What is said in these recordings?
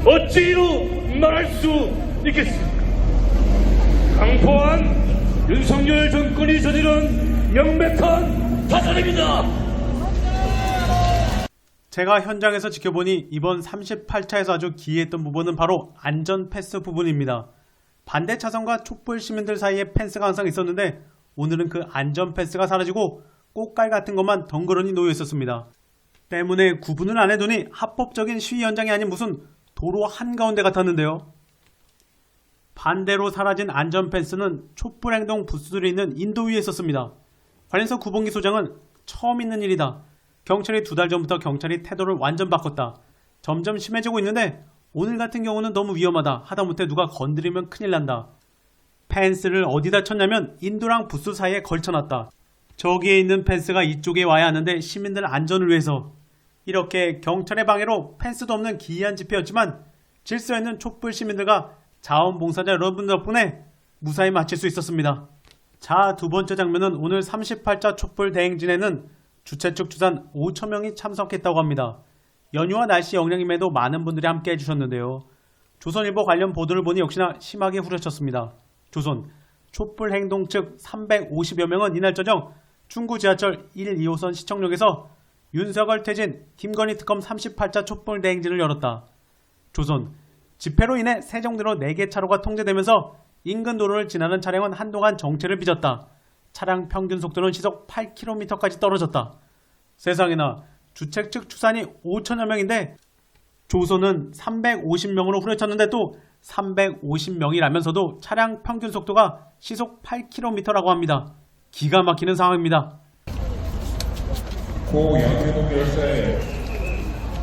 어찌 이루 말할 수 있겠습니까? 강포한 윤석열 정권이 저지른 명백한 타살입니다. 제가 현장에서 지켜보니 이번 38차에서 아주 기이했던 부분은 바로 안전 패스 부분입니다. 반대 차선과 촛불 시민들 사이에 펜스가 항상 있었는데 오늘은 그 안전 패스가 사라지고 꽃갈 같은 것만 덩그러니 놓여 있었습니다. 때문에 구분을 안 해두니 합법적인 시위 현장이 아닌 무슨 도로 한가운데 같았는데요. 반대로 사라진 안전 펜스는 촛불 행동 부스들이 있는 인도 위에 있었습니다. 관련해서 구봉기 소장은 처음 있는 일이다. 경찰이 2달 전부터 경찰이 태도를 완전 바꿨다. 점점 심해지고 있는데 오늘 같은 경우는 너무 위험하다. 하다못해 누가 건드리면 큰일 난다. 펜스를 어디다 쳤냐면 인도랑 부스 사이에 걸쳐놨다. 저기에 있는 펜스가 이쪽에 와야 하는데 시민들 안전을 위해서. 이렇게 경찰의 방해로 펜스도 없는 기이한 집회였지만 질서 있는 촛불 시민들과 자원봉사자 여러분 덕분에 무사히 마칠 수 있었습니다. 자, 두 번째 장면은 오늘 38차 촛불 대행진에는 주최 측 추산 5,000명이 참석했다고 합니다. 연휴와 날씨 영향임에도 많은 분들이 함께 해주셨는데요. 조선일보 관련 보도를 보니 역시나 심하게 후려쳤습니다. 조선, 촛불 행동 측 350여 명은 이날 저녁 중구 지하철 1, 2호선 시청역에서 윤석열 퇴진, 김건희 특검 38차 촛불 대행진을 열었다. 조선, 집회로 인해 세종대로 4개 차로가 통제되면서 인근 도로를 지나는 차량은 한동안 정체를 빚었다. 차량 평균 속도는 시속 8km까지 떨어졌다. 세상에나 주최 측 추산이 5천여 명인데 조선은 350명으로 후려쳤는데 또 350명이라면서도 차량 평균 속도가 시속 8km라고 합니다. 기가 막히는 상황입니다. 고 양재동 열사의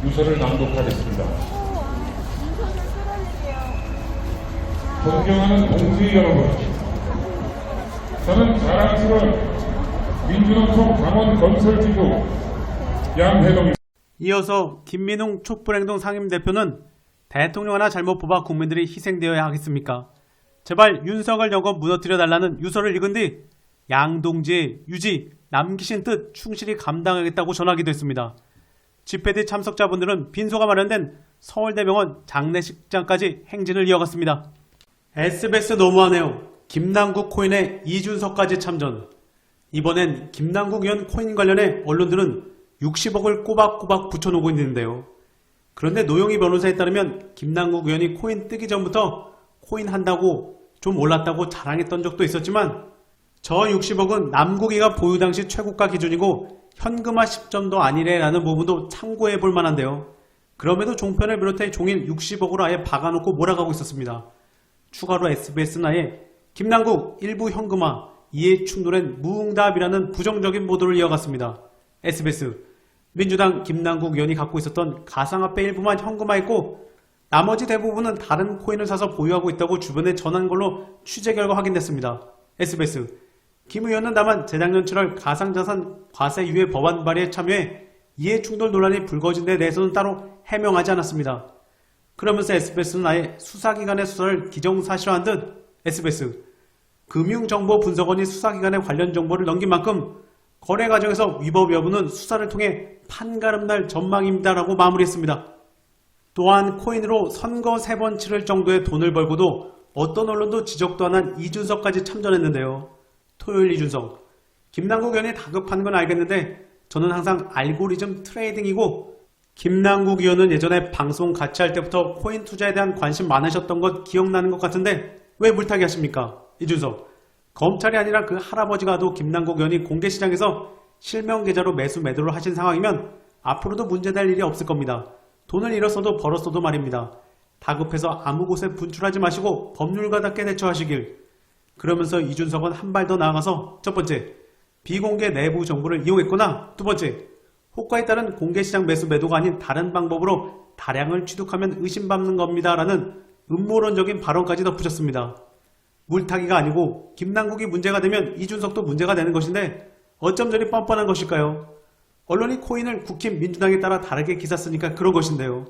유서를 낭독하겠습니다. 존경하는 동지 여러분, 저는 자랑스러운 민주노총 강원 건설지구 양해동입니다. 이어서 김민웅 촛불행동 상임대표는 대통령 하나 잘못 뽑아 국민들이 희생되어야 하겠습니까? 제발 윤석열 정권 무너뜨려달라는 유서를 읽은 뒤 양동지의 유지, 남기신 뜻 충실히 감당하겠다고 전하기도 했습니다. 집회 뒤 참석자분들은 빈소가 마련된 서울대병원 장례식장까지 행진을 이어갔습니다. SBS 너무하네요. 김남국 코인에 이준석까지 참전. 이번엔 김남국 의원 코인 관련해 언론들은 60억을 꼬박꼬박 붙여놓고 있는데요. 그런데 노영희 변호사에 따르면 김남국 의원이 코인 뜨기 전부터 코인 한다고 좀 올랐다고 자랑했던 적도 있었지만 저 60억은 남국이가 보유 당시 최고가 기준이고 현금화 시점도 아니래라는 부분도 참고해 볼 만한데요. 그럼에도 종편을 비롯해 종일 60억으로 아예 박아놓고 몰아가고 있었습니다. 추가로 SBS는 아예 김남국 일부 현금화, 이에 충돌한 무응답이라는 부정적인 보도를 이어갔습니다. SBS, 민주당 김남국 의원이 갖고 있었던 가상화폐 일부만 현금화했고 나머지 대부분은 다른 코인을 사서 보유하고 있다고 주변에 전한 걸로 취재 결과 확인됐습니다. SBS, 김 의원은 다만 재작년 7월 가상자산 과세 유예 법안 발의에 참여해 이해충돌 논란이 불거진 데 대해서는 따로 해명하지 않았습니다. 그러면서 SBS는 아예 수사기관의 수사를 기정사실화한 듯 SBS, 금융정보분석원이 수사기관에 관련 정보를 넘긴 만큼 거래 과정에서 위법 여부는 수사를 통해 판가름 날 전망입니다라고 마무리했습니다. 또한 코인으로 선거 3번 치를 정도의 돈을 벌고도 어떤 언론도 지적도 안 한 이준석까지 참전했는데요. 토요일 이준석, 김남국 의원이 다급한 건 알겠는데 저는 항상 알고리즘 트레이딩이고 김남국 의원은 예전에 방송 같이 할 때부터 코인 투자에 대한 관심 많으셨던 것 기억나는 것 같은데 왜 물타기 하십니까? 이준석, 검찰이 아니라 그 할아버지가도 김남국 의원이 공개시장에서 실명 계좌로 매수매도를 하신 상황이면 앞으로도 문제될 일이 없을 겁니다. 돈을 잃었어도 벌었어도 말입니다. 다급해서 아무 곳에 분출하지 마시고 법률가답게 대처하시길. 그러면서 이준석은 한 발 더 나아가서 첫 번째, 비공개 내부 정보를 이용했거나 두 번째, 호가에 따른 공개시장 매수 매도가 아닌 다른 방법으로 다량을 취득하면 의심받는 겁니다. 라는 음모론적인 발언까지 덧붙였습니다. 물타기가 아니고 김남국이 문제가 되면 이준석도 문제가 되는 것인데 어쩜 저리 뻔뻔한 것일까요? 언론이 코인을 국힘 민주당에 따라 다르게 기사 쓰니까 그런 것인데요.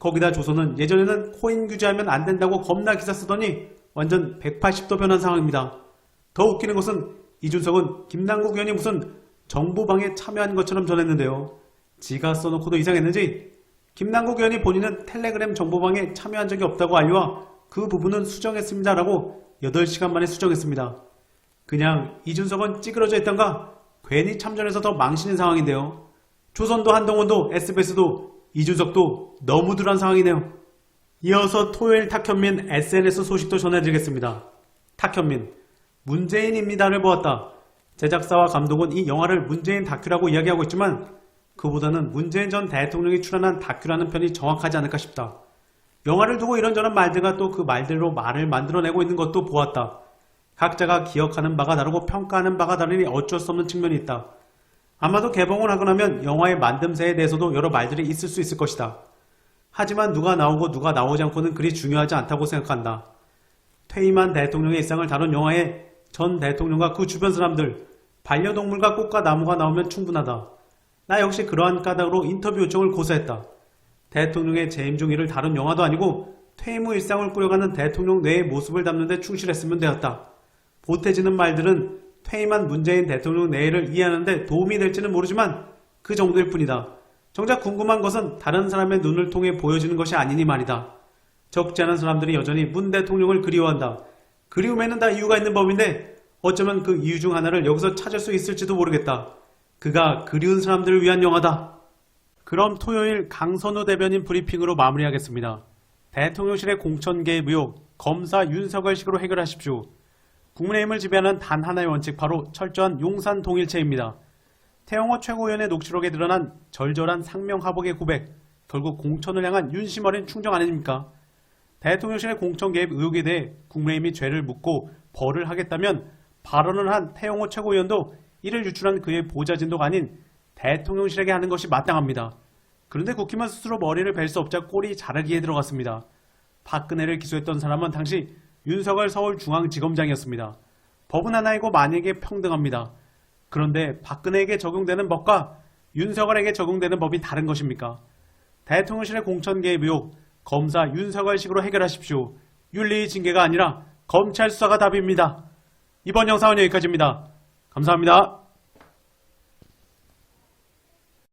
거기다 조선은 예전에는 코인 규제하면 안 된다고 겁나 기사 쓰더니 완전 180도 변한 상황입니다. 더 웃기는 것은 이준석은 김남국 의원이 무슨 정보방에 참여한 것처럼 전했는데요. 지가 써놓고도 이상했는지 김남국 의원이 본인은 텔레그램 정보방에 참여한 적이 없다고 알려와 그 부분은 수정했습니다라고 8시간 만에 수정했습니다. 그냥 이준석은 찌그러져 있던가 괜히 참전해서 더 망신인 상황인데요. 조선도 한동훈도 SBS도 이준석도 너무 덜한 상황이네요. 이어서 토요일 탁현민 SNS 소식도 전해드리겠습니다. 탁현민, 문재인입니다를 보았다. 제작사와 감독은 이 영화를 문재인 다큐라고 이야기하고 있지만 그보다는 문재인 전 대통령이 출연한 다큐라는 편이 정확하지 않을까 싶다. 영화를 두고 이런저런 말들과 또 그 말들로 말을 만들어내고 있는 것도 보았다. 각자가 기억하는 바가 다르고 평가하는 바가 다르니 어쩔 수 없는 측면이 있다. 아마도 개봉을 하고 나면 영화의 만듦새에 대해서도 여러 말들이 있을 수 있을 것이다. 하지만 누가 나오고 누가 나오지 않고는 그리 중요하지 않다고 생각한다. 퇴임한 대통령의 일상을 다룬 영화에 전 대통령과 그 주변 사람들, 반려동물과 꽃과 나무가 나오면 충분하다. 나 역시 그러한 까닭으로 인터뷰 요청을 고사했다. 대통령의 재임 중 일을 다룬 영화도 아니고 퇴임 후 일상을 꾸려가는 대통령 뇌의 모습을 담는 데 충실했으면 되었다. 보태지는 말들은 퇴임한 문재인 대통령 내외를 이해하는 데 도움이 될지는 모르지만 그 정도일 뿐이다. 정작 궁금한 것은 다른 사람의 눈을 통해 보여지는 것이 아니니 말이다. 적지 않은 사람들이 여전히 문 대통령을 그리워한다. 그리움에는 다 이유가 있는 법인데 어쩌면 그 이유 중 하나를 여기서 찾을 수 있을지도 모르겠다. 그가 그리운 사람들을 위한 영화다. 그럼 토요일 강선우 대변인 브리핑으로 마무리하겠습니다. 대통령실의 공천 개입 의혹, 검사 윤석열식으로 해결하십시오. 국민의힘을 지배하는 단 하나의 원칙, 바로 철저한 용산 동일체입니다. 태영호 최고위원의 녹취록에 드러난 절절한 상명하복의 고백, 결국 공천을 향한 윤심 어린 충정 아닙니까? 대통령실의 공천 개입 의혹에 대해 국민의힘이 죄를 묻고 벌을 하겠다면 발언을 한 태영호 최고위원도 이를 유출한 그의 보좌진도가 아닌 대통령실에게 하는 것이 마땅합니다. 그런데 국힘은 스스로 머리를 벨 수 없자 꼬리 자르기에 들어갔습니다. 박근혜를 기소했던 사람은 당시 윤석열 서울중앙지검장이었습니다. 법은 하나이고 만약에 평등합니다. 그런데 박근혜에게 적용되는 법과 윤석열에게 적용되는 법이 다른 것입니까? 대통령실의 공천 개입 의혹, 검사 윤석열식으로 해결하십시오. 윤리의 징계가 아니라 검찰 수사가 답입니다. 이번 영상은 여기까지입니다. 감사합니다.